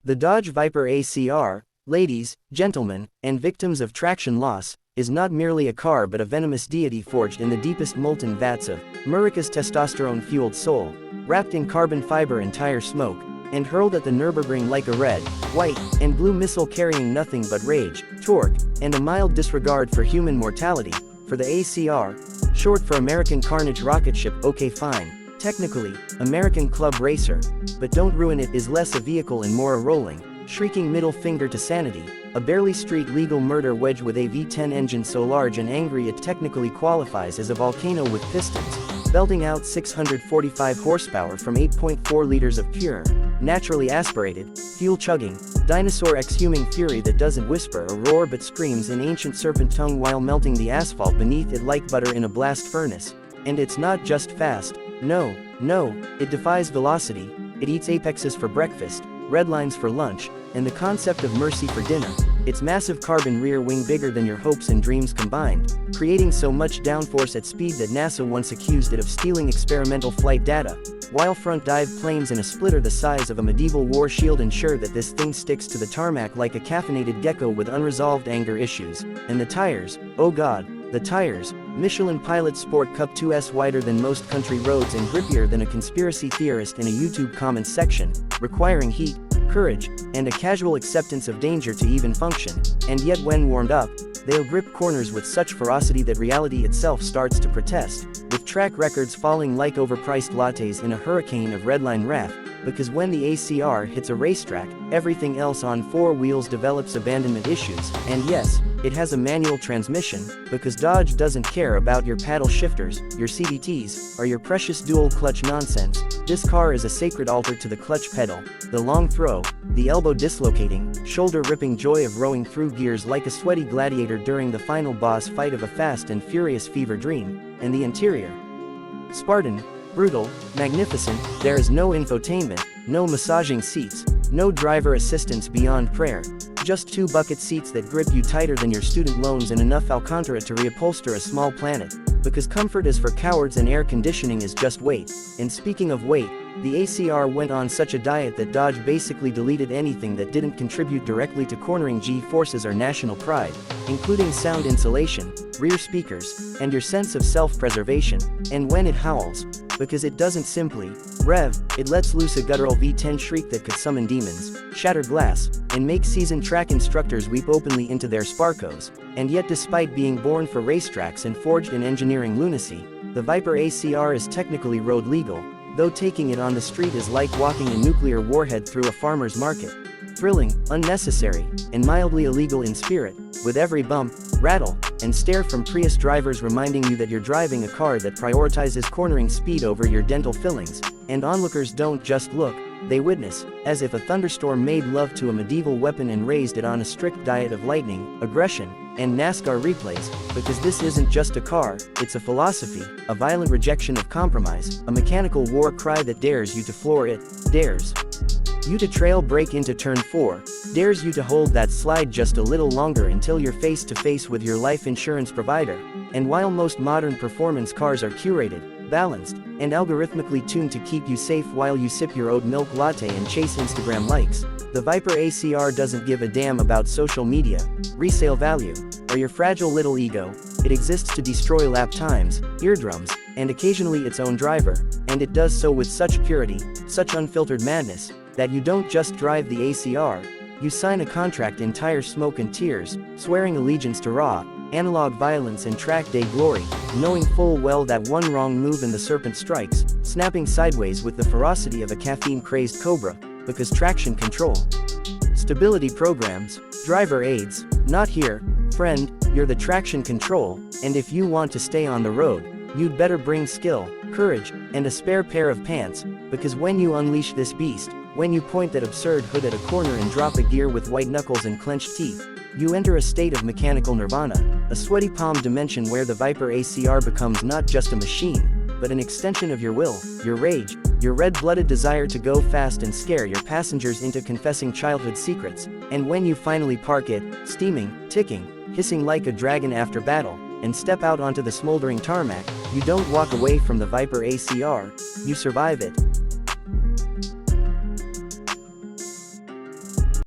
The Dodge Viper ACR, ladies, gentlemen, and victims of traction loss, is not merely a car but a venomous deity forged in the deepest molten vats of Murica's testosterone-fueled soul, wrapped in carbon fiber and tire smoke, and hurled at the Nürburgring like a red, white, and blue missile carrying nothing but rage, torque, and a mild disregard for human mortality. For the ACR, short for American Carnage Rocket Ship. Okay, fine. Technically, American Club Racer, but don't ruin it. Is less a vehicle and more a rolling, shrieking middle finger to sanity, a barely street legal murder wedge with a V10 engine so large and angry it technically qualifies as a volcano with pistons, belting out 645 horsepower from 8.4 liters of pure, naturally aspirated, fuel-chugging, dinosaur ex-human fury that doesn't whisper or roar but screams in ancient serpent tongue while melting the asphalt beneath it like butter in a blast furnace. And it's not just fast. No, it defies velocity, it eats apexes for breakfast, red lines for lunch, and the concept of mercy for dinner. Its massive carbon rear wing bigger than your hopes and dreams combined, creating so much downforce at speed that NASA once accused it of stealing experimental flight data, while front dive planes in a splitter the size of a medieval war shield ensure that this thing sticks to the tarmac like a caffeinated gecko with unresolved anger issues. And the tires, oh god, the tires, Michelin Pilot Sport Cup 2S, wider than most country roads and grippier than a conspiracy theorist in a YouTube comments section, requiring heat, courage, and a casual acceptance of danger to even function, and yet when warmed up, they'll grip corners with such ferocity that reality itself starts to protest, with track records falling like overpriced lattes in a hurricane of redline wrath, because when the ACR hits a racetrack, everything else on four wheels develops abandonment issues, and yes, it has a manual transmission, because Dodge doesn't care about your paddle shifters, your CVTs, or your precious dual clutch nonsense. This car is a sacred altar to the clutch pedal, the long throw, the elbow dislocating, shoulder-ripping joy of rowing through gears like a sweaty gladiator during the final boss fight of a fast and furious fever dream, and the interior. Spartan, brutal, magnificent, there is no infotainment, no massaging seats, no driver assistance beyond prayer, just two bucket seats that grip you tighter than your student loans and enough Alcantara to reupholster a small planet, because comfort is for cowards and air conditioning is just weight. And speaking of weight, the ACR went on such a diet that Dodge basically deleted anything that didn't contribute directly to cornering G-forces or national pride, including sound insulation, rear speakers, and your sense of self-preservation. And when it howls, because it doesn't simply rev, it lets loose a guttural V10 shriek that could summon demons, shatter glass, and make seasoned track instructors weep openly into their Sparkos. And yet, despite being born for racetracks and forged in engineering lunacy, the Viper ACR is technically road legal, though taking it on the street is like walking a nuclear warhead through a farmer's market. Thrilling, unnecessary, and mildly illegal in spirit, with every bump, rattle, and stare from Prius drivers reminding you that you're driving a car that prioritizes cornering speed over your dental fillings, and onlookers don't just look, they witness, as if a thunderstorm made love to a medieval weapon and raised it on a strict diet of lightning, aggression, and NASCAR replays, because this isn't just a car, it's a philosophy, a violent rejection of compromise, a mechanical war cry that dares you to floor it, dares you to trail brake into turn 4, dares you to hold that slide just a little longer until you're face to face with your life insurance provider. And while most modern performance cars are curated, balanced, and algorithmically tuned to keep you safe while you sip your oat milk latte and chase Instagram likes, the Viper ACR doesn't give a damn about social media, resale value, or your fragile little ego. It exists to destroy lap times, eardrums, and occasionally its own driver, and it does so with such purity, such unfiltered madness, that you don't just drive the ACR, you sign a contract in tire smoke and tears, swearing allegiance to raw, analog violence and track day glory, knowing full well that one wrong move and the serpent strikes, snapping sideways with the ferocity of a caffeine-crazed cobra, because traction control, stability programs, driver aids, not here, friend, you're the traction control, and if you want to stay on the road, you'd better bring skill, courage, and a spare pair of pants, because when you unleash this beast, when you point that absurd hood at a corner and drop a gear with white knuckles and clenched teeth, you enter a state of mechanical nirvana, a sweaty palm dimension where the Viper ACR becomes not just a machine, but an extension of your will, your rage, your red-blooded desire to go fast and scare your passengers into confessing childhood secrets. And when you finally park it, steaming, ticking, hissing like a dragon after battle, and step out onto the smoldering tarmac, you don't walk away from the Viper ACR, you survive it.